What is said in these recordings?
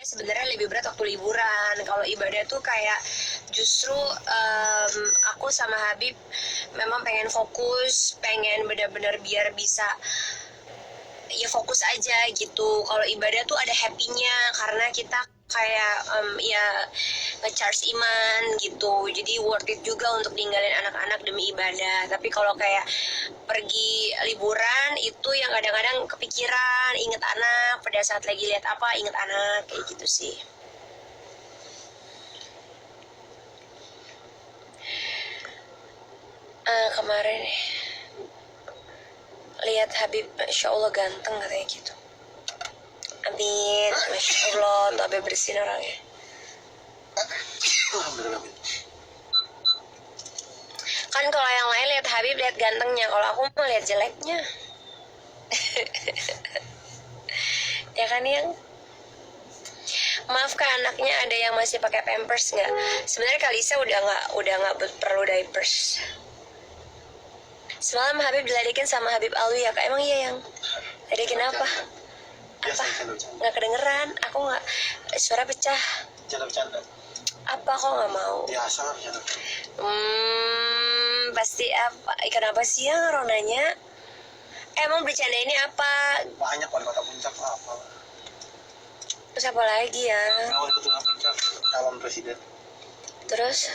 sebenarnya lebih berat waktu liburan. Kalau ibadah tuh kayak justru aku sama Habib memang pengen fokus, pengen benar-benar biar bisa ya fokus aja gitu. Kalau ibadah tuh ada happy-nya karena kita kayak ya nge-charge iman gitu. Jadi worth it juga untuk ninggalin anak-anak demi ibadah. Tapi kalau kayak pergi liburan itu yang kadang-kadang kepikiran, inget anak, pada saat lagi lihat apa inget anak, kayak gitu sih. Kemarin lihat Habib, Masya Allah ganteng katanya gitu. Amin, Masya Allah, tuh Habib bersin orangnya. Kan kalau yang lain lihat Habib lihat gantengnya, kalau aku mau lihat jeleknya. Ya kan yang maaf kak, anaknya ada yang masih pakai pampers nggak? Sebenarnya Kalisa udah nggak perlu diapers. Semalam Habib dilarikin sama Habib Alwi ya kak, emang iya yang larikin apa? Apa? Nggak kedengeran, aku nggak, suara pecah. Bercanda. Apa kok nggak mau? Biasa bercanda. Pasti apa? Kenapa sih ya Ronanya? Emang bercanda ini apa? Banyak wali kota Puncak apa? Terus apa lagi ya? Wali kota Puncak calon presiden. Terus?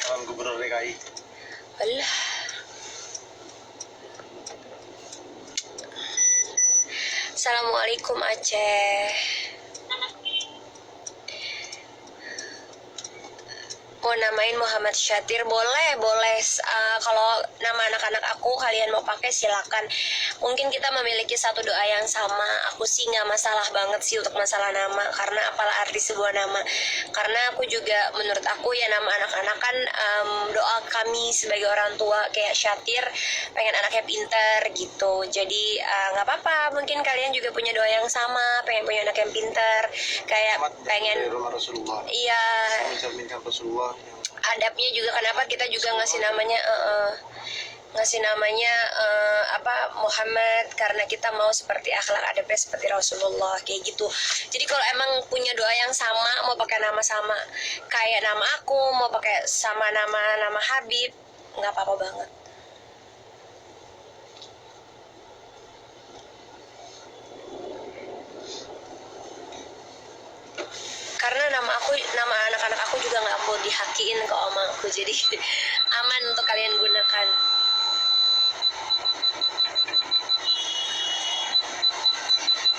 Calon gubernur DKI. Alah. Assalamualaikum Aceh. Mau namain Muhammad Syatir boleh. Kalau nama anak-anak aku kalian mau pakai silakan. Mungkin kita memiliki satu doa yang sama. Aku sih nggak masalah banget sih untuk masalah nama, karena apalah arti sebuah nama. Karena aku juga, menurut aku ya nama anak-anak kan doa kami sebagai orang tua kayak Syatir pengen anaknya pinter gitu. Jadi nggak apa-apa. Mungkin kalian juga punya doa yang sama, pengen punya anak yang pinter, kayak pengen. Rasulullah. Iya. Mencerminkan Rasulullah. Adabnya juga kenapa kita juga ngasih namanya Muhammad, karena kita mau seperti akhlak adabnya seperti Rasulullah kayak gitu. Jadi kalau emang punya doa yang sama, mau pakai nama sama kayak nama aku, mau pakai sama nama Habib, nggak apa-apa banget. Karena nama anak-anak aku juga nggak mau dihakiin ke oma aku, jadi aman untuk kalian gunakan.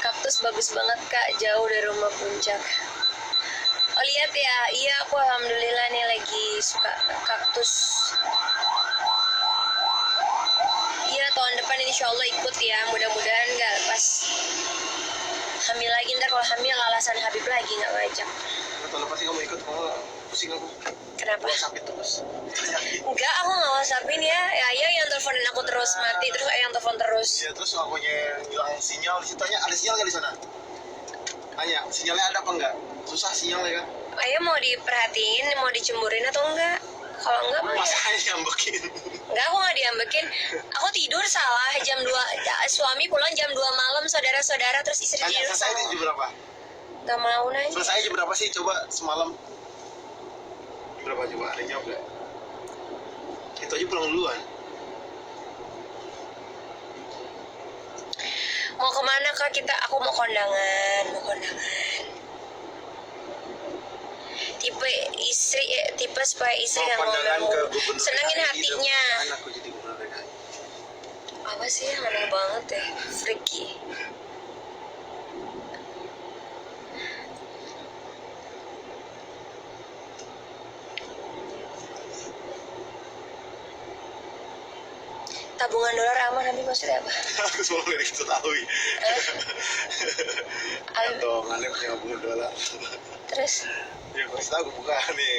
Kaktus bagus banget kak, jauh dari rumah Puncak. Oh lihat ya, iya aku alhamdulillah nih lagi suka kaktus. Iya tahun depan insya Allah ikut ya, mudah-mudahan nggak pas hamil lagi. Ntar kalau hamil alasan Habib lagi nggak ngajak. Tahun depan sih kamu ikut, kalau pusing aku. Kenapa? Sakit terus. Enggak, aku nggak whatsappin ya. Ya yang teleponin aku terus mati, terus yang telepon terus. Iya, terus akunya bilang sinyal di situ, tanya ada sinyal nggak di sana? Tanya sinyalnya ada apa enggak? Susah sinyalnya kan. Ayah mau diperhatiin, mau dicemburin atau enggak? Kalau enggak mah Masanya diambekin. enggak, aku nggak diambekin. Aku tidur salah jam 2, suami pulang jam 2 malam, saudara-saudara, terus istri Tanya tidur selesai salah. jam berapa? Gak mau nanya. Selesai jam berapa sih? Coba semalam. Jam berapa coba? Ada yang jawab nggak? Itu aja pulang duluan. Mau kemana kak kita? Aku mau kondangan. Tipe supaya istri yang ngomel senengin hatinya. Anakku jadi gubernur DKI. Apa sih yang aneh banget ya, freaky. Tabungan dolar aman, nanti maksudnya apa? Aku selalu dari itu tahu ya. Atau ngalih punya $50. Terus? Ya aku tahu aku buka nih.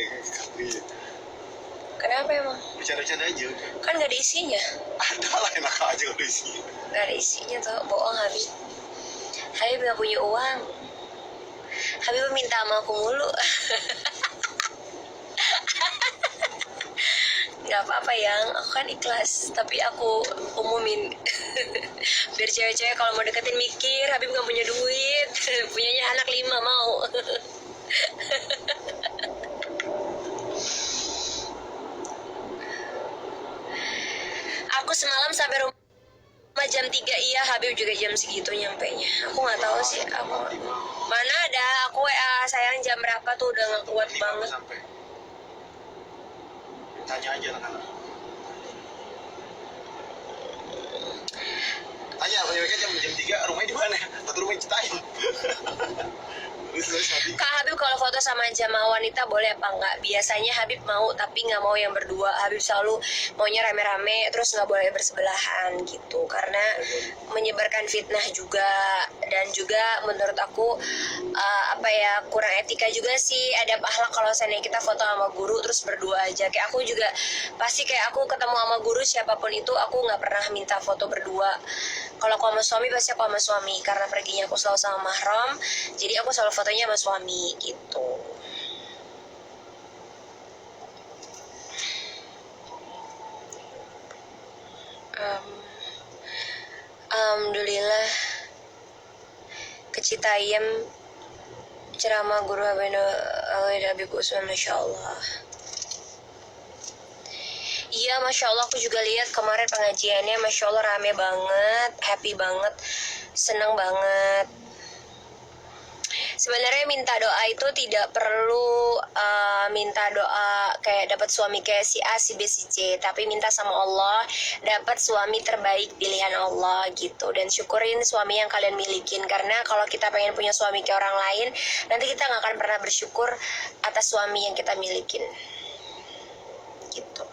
Kenapa emang? Bercanda-bercanda aja. Kan gak ada isinya. Ada lah, enak aja kalau isinya. Gak ada isinya tuh, bohong Habib. Habib gak punya uang. Habib minta sama aku mulu. Nggak apa-apa yang, aku kan ikhlas, tapi aku umumin. Biar cewek-cewek kalau mau deketin mikir, Habib nggak punya duit, punyanya anak 5 mau. Aku semalam sampai rumah jam 3, iya Habib juga jam segitu nyampainya. Aku nggak tahu sih, aku mana ada, aku WA sayang jam berapa tuh udah nggak kuat banget. Sampai tanya aja anak-anak. Tanya mereka jam 3 rumahnya di mana? Satu rumah Citayam. Kak Habib kalau foto sama jamaah wanita boleh apa enggak? Biasanya Habib mau tapi nggak mau yang berdua. Habib selalu maunya rame-rame, terus nggak boleh bersebelahan gitu, karena menyebarkan fitnah juga, dan juga menurut aku apa ya, kurang etika juga sih. Ada akhlak kalau seandainya kita foto sama guru terus berdua aja. Kayak aku juga pasti kayak aku ketemu sama guru siapapun itu, aku nggak pernah minta foto berdua. Kalau aku sama suami pasti aku sama suami, karena perginya aku selalu sama mahram, jadi aku selalu fotonya sama suami gitu. Alhamdulillah ke Citayam ceramah guru Habib Usman, Masya Allah. Iya, Masya Allah, aku juga lihat kemarin pengajiannya, Masya Allah rame banget, happy banget, senang banget. Sebenarnya minta doa itu tidak perlu minta doa kayak dapat suami kayak si A, si B, si C, tapi minta sama Allah dapat suami terbaik pilihan Allah gitu. Dan syukurin suami yang kalian milikin, karena kalau kita pengen punya suami kayak orang lain, nanti kita nggak akan pernah bersyukur atas suami yang kita milikin gitu.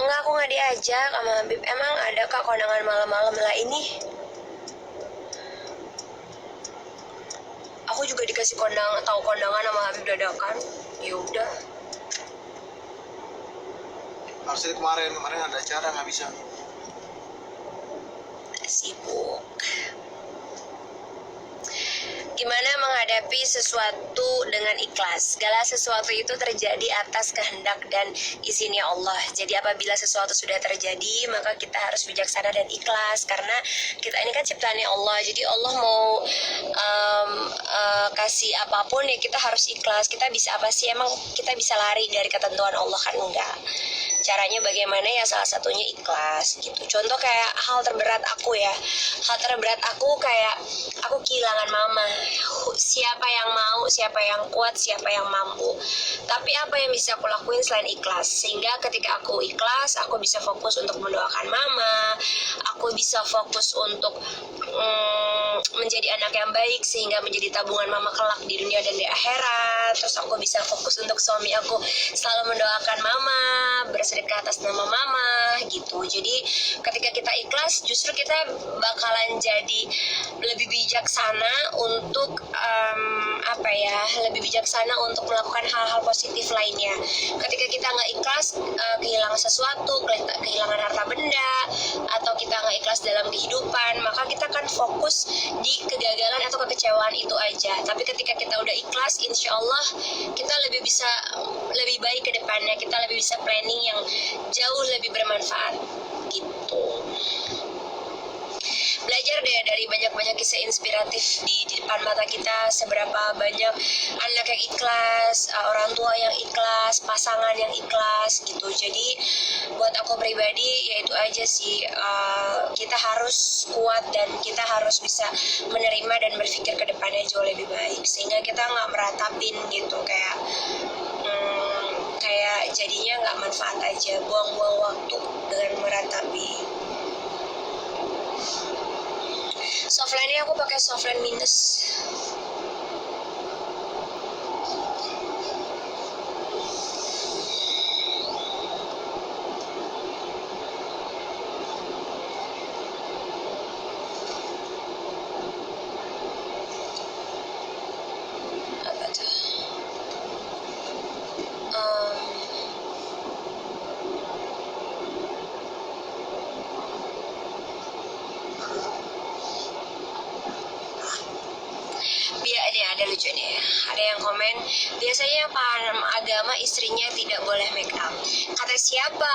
Enggak, aku nggak diajak sama Habib. Emang ada Kak kondangan malam-malam lah ini? Aku juga dikasih tahu kondangan sama Habib dadakan. Ya udah. Harusnya kemarin ada acara nggak bisa. Sibuk. Gimana menghadapi sesuatu dengan ikhlas? Segala sesuatu itu terjadi atas kehendak dan izinnya Allah. Jadi apabila sesuatu sudah terjadi, maka kita harus bijaksana dan ikhlas, karena kita ini kan ciptaannya Allah. Jadi Allah mau kasih apapun ya kita harus ikhlas. Kita bisa apa sih? Emang kita bisa lari dari ketentuan Allah? Kan enggak. Caranya bagaimana ya, salah satunya ikhlas gitu. Contoh kayak hal terberat aku ya, hal terberat aku kayak aku kehilangan mama. Siapa yang mau, siapa yang kuat, siapa yang mampu. Tapi apa yang bisa aku lakuin selain ikhlas? Sehingga ketika aku ikhlas, aku bisa fokus untuk mendoakan mama, aku bisa fokus untuk menjadi anak yang baik sehingga menjadi tabungan mama kelak di dunia dan di akhirat. Terus aku bisa fokus untuk suami aku, selalu mendoakan mama, bersedekah atas nama mama gitu. Jadi ketika kita ikhlas, justru kita bakalan jadi lebih bijaksana untuk lebih bijaksana untuk melakukan hal-hal positif lainnya. Ketika kita nggak ikhlas, kehilangan sesuatu, kehilangan harta benda, atau kita nggak ikhlas dalam kehidupan, maka kita akan fokus di kegagalan atau kekecewaan itu aja. Tapi ketika kita udah ikhlas, insya Allah kita lebih baik ke depannya, kita lebih bisa planning yang jauh lebih bermanfaat gitu. Belajar deh dari banyak-banyak kisah inspiratif di depan mata kita, seberapa banyak anak yang ikhlas, orang tua yang ikhlas, pasangan yang ikhlas gitu. Jadi buat aku pribadi ya itu aja sih, kita harus kuat dan kita harus bisa menerima dan berpikir ke depannya jauh lebih baik, sehingga kita nggak meratapin gitu, kayak jadinya nggak manfaat aja, buang-buang waktu dengan meratapi. Softline aku pakai softline minus. Apa tuh? deh, ada yang komen, biasanya paham agama istrinya tidak boleh make up. Kata siapa?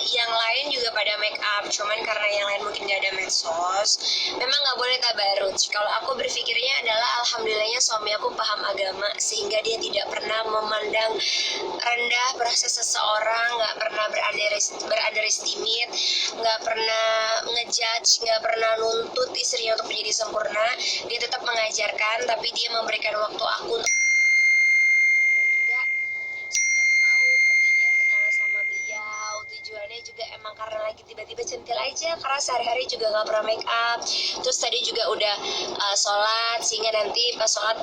Yang lain juga pada make up, cuman karena yang lain mungkin gak ada medsos, memang gak boleh tabarut. Kalau aku berpikirnya adalah alhamdulillahnya suami aku paham agama, sehingga dia tidak pernah memandang rendah proses seseorang, gak pernah beranderestimate, gak pernah ngejudge, gak pernah nuntut istrinya untuk menjadi sempurna. Dia tetap mengajarkan, tapi dia memberikan waktu aku untuk juga. Suami aku tahu perginya sama beliau, tujuannya juga emang karena lagi tiba-tiba centil aja, karena sehari-hari juga gak pernah make up. Terus tadi juga udah sholat, sehingga nanti pas sholat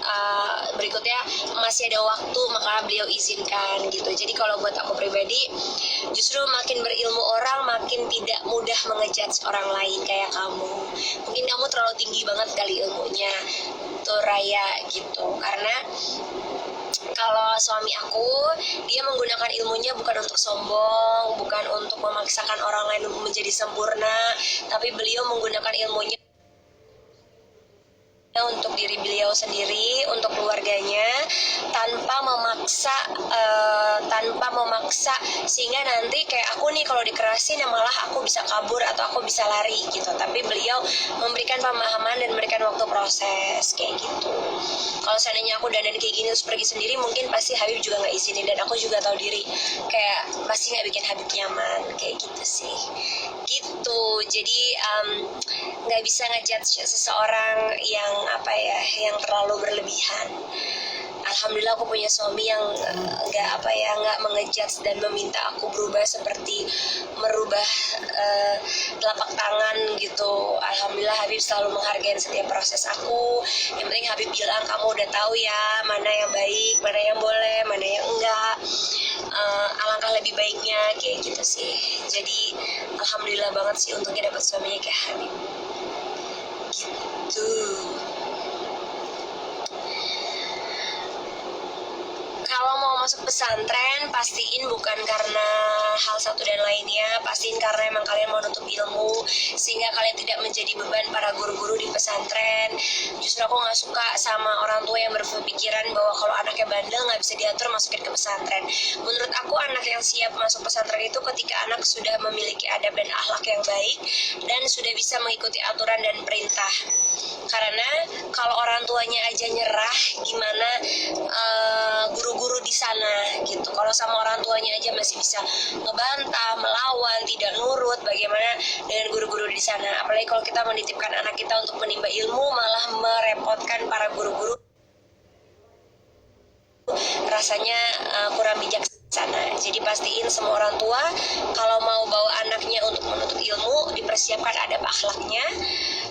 berikutnya masih ada waktu, maka beliau izinkan gitu. Jadi kalau buat aku pribadi, justru makin berilmu orang makin tidak mudah mengejudge orang lain kayak kamu. Mungkin kamu terlalu tinggi banget kali ilmunya tuh Raya gitu, karena kalau suami aku, dia menggunakan ilmunya bukan untuk sombong, bukan untuk memaksakan orang lain menjadi sempurna, tapi beliau menggunakan ilmunya untuk diri beliau sendiri, untuk keluarganya, tanpa memaksa, sehingga nanti kayak aku nih kalau dikerasin malah aku bisa kabur atau aku bisa lari gitu. Tapi beliau memberikan pemahaman dan memberikan waktu proses kayak gitu. Kalau seandainya aku dandan kayak gini terus pergi sendiri, mungkin pasti Habib juga nggak izinin, dan aku juga tahu diri kayak pasti nggak bikin Habib nyaman kayak gitu sih. Gitu. Jadi nggak bisa ngejudge seseorang yang yang terlalu berlebihan. Alhamdulillah aku punya suami yang nggak mengejudge dan meminta aku berubah seperti merubah telapak tangan gitu. Alhamdulillah Habib selalu menghargai setiap proses aku. Yang penting Habib bilang, kamu udah tahu ya mana yang baik, mana yang boleh, mana yang enggak. Alangkah lebih baiknya kayak gitu sih. Jadi alhamdulillah banget sih untungnya dapat suaminya kayak Habib. Gitu. Kalau mau masuk pesantren, pastiin bukan karena hal satu dan lainnya, pastiin karena emang kalian mau nutup ilmu, sehingga kalian tidak menjadi beban para guru-guru di pesantren. Justru aku gak suka sama orang tua yang berpikiran bahwa kalau anaknya bandel gak bisa diatur masukin ke pesantren. Menurut aku anak yang siap masuk pesantren itu ketika anak sudah memiliki adab dan akhlak yang baik, dan sudah bisa mengikuti aturan dan perintah. Karena kalau orang tuanya aja nyerah, gimana guru-guru di sana gitu. Kalau sama orang tuanya aja masih bisa ngebantah, melawan, tidak nurut, bagaimana dengan guru-guru di sana? Apalagi kalau kita menitipkan anak kita untuk menimba ilmu, malah merepotkan para guru-guru, rasanya kurang bijaksana. Jadi pastiin semua orang tua kalau mau bawa anaknya untuk menuntut ilmu, dipersiapkan adab akhlaknya,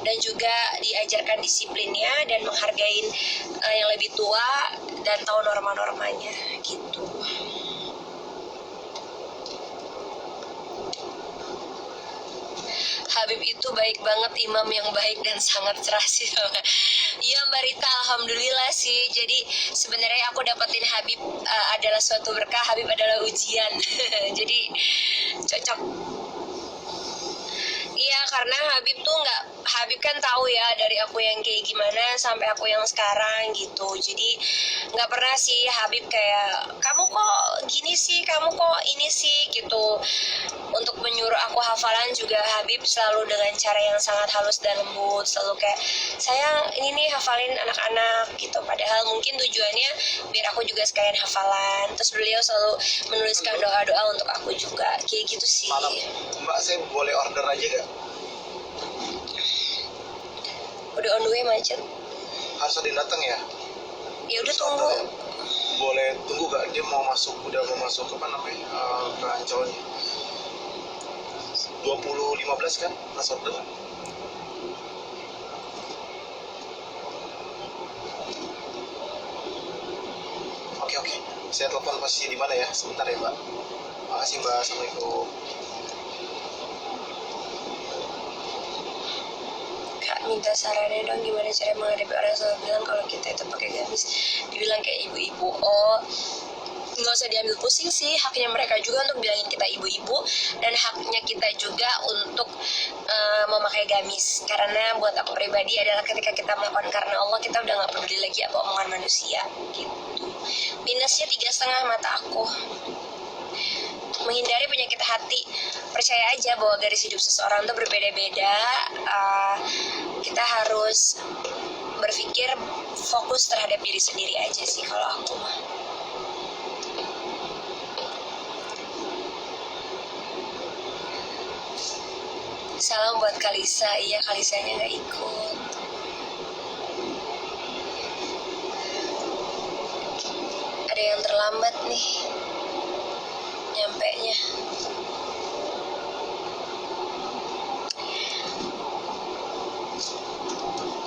dan juga diajarkan disiplinnya dan menghargai yang lebih tua dan tahu norma-normanya gitu. Habib itu baik banget, imam yang baik dan sangat cerah sih. Iya Mbak Rita, alhamdulillah sih. Jadi sebenarnya aku dapetin Habib adalah suatu berkah, Habib adalah ujian. Jadi cocok. Iya, karena Habib tuh Habib kan tahu ya dari aku yang kayak gimana sampai aku yang sekarang gitu. Jadi nggak pernah sih Habib kayak, kamu kok gini sih, kamu kok ini sih gitu. Untuk menyuruh aku hafalan juga Habib selalu dengan cara yang sangat halus dan lembut, selalu kayak, sayang ini nih hafalin anak-anak gitu. Padahal mungkin tujuannya biar aku juga sekalian hafalan. Terus beliau selalu menuliskan doa-doa untuk aku juga, kayak gitu sih. Malam, Mbak, saya boleh order aja gak? Udah on the way, macet. Harus ada yang datang ya? Ya udah tunggu. Ya? Boleh tunggu gak? Dia udah mau masuk apa namanya? Ke Ancolnya 20.15 kan? Pas order. Oke. Saya telepon posisi di mana ya? Sebentar ya, Mbak. Makasih, Mbak. Assalamualaikum. Kak, minta sarannya dong gimana cara menghadapi orang yang selalu bilang kalau kita itu pakai gamis. Dibilang kayak ibu-ibu. Oh, nggak usah diambil pusing sih, haknya mereka juga untuk bilangin kita ibu-ibu, dan haknya kita juga untuk memakai gamis. Karena buat aku pribadi adalah ketika kita melakukan karena Allah, kita udah nggak peduli lagi apa omongan manusia gitu. Minusnya 3,5 mata aku. Menghindari penyakit hati, percaya aja bahwa garis hidup seseorang tuh berbeda-beda. Kita harus berpikir fokus terhadap diri sendiri aja sih kalau aku mah. Salam buat Kalisa. Iya, Kalisanya nggak ikut. Ada yang terlambat nih nyampenya.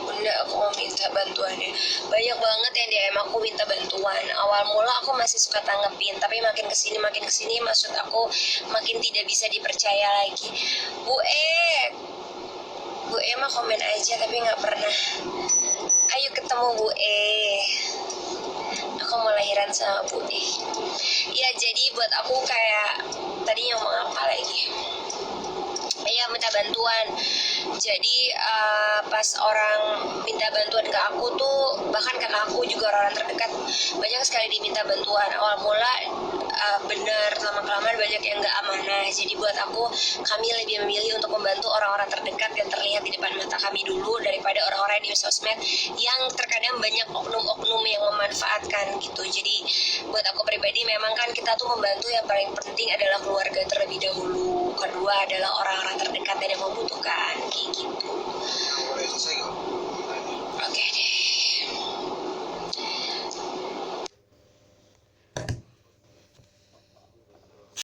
Bunda, aku mau minta bantuannya. Banyak banget yang DM aku minta bantuan. Awal mula aku masih suka tanggepin, tapi makin kesini maksud aku makin tidak bisa dipercaya lagi. Bu mah komen aja tapi nggak pernah. Ayo ketemu Bu Aku mau lahiran sama Bu E. Ya, jadi buat aku kayak tadi ngomong apa lagi? Iya, minta bantuan. Jadi pas orang minta bantuan ke aku tuh, bahkan kakak aku juga orang terdekat, banyak sekali diminta bantuan. Awal mula bener, lama-kelamaan banyak yang gak amanah. Jadi buat aku, kami lebih memilih untuk membantu orang-orang terdekat yang terlihat di depan mata kami dulu, daripada orang-orang di sosmed yang terkadang banyak oknum-oknum yang memanfaatkan gitu. Jadi buat aku pribadi, memang kan kita tuh membantu, yang paling penting adalah keluarga terlebih dahulu, kedua adalah orang-orang terdekat dan yang membutuhkan kayak gitu. Boleh selesai nggak? Oke deh.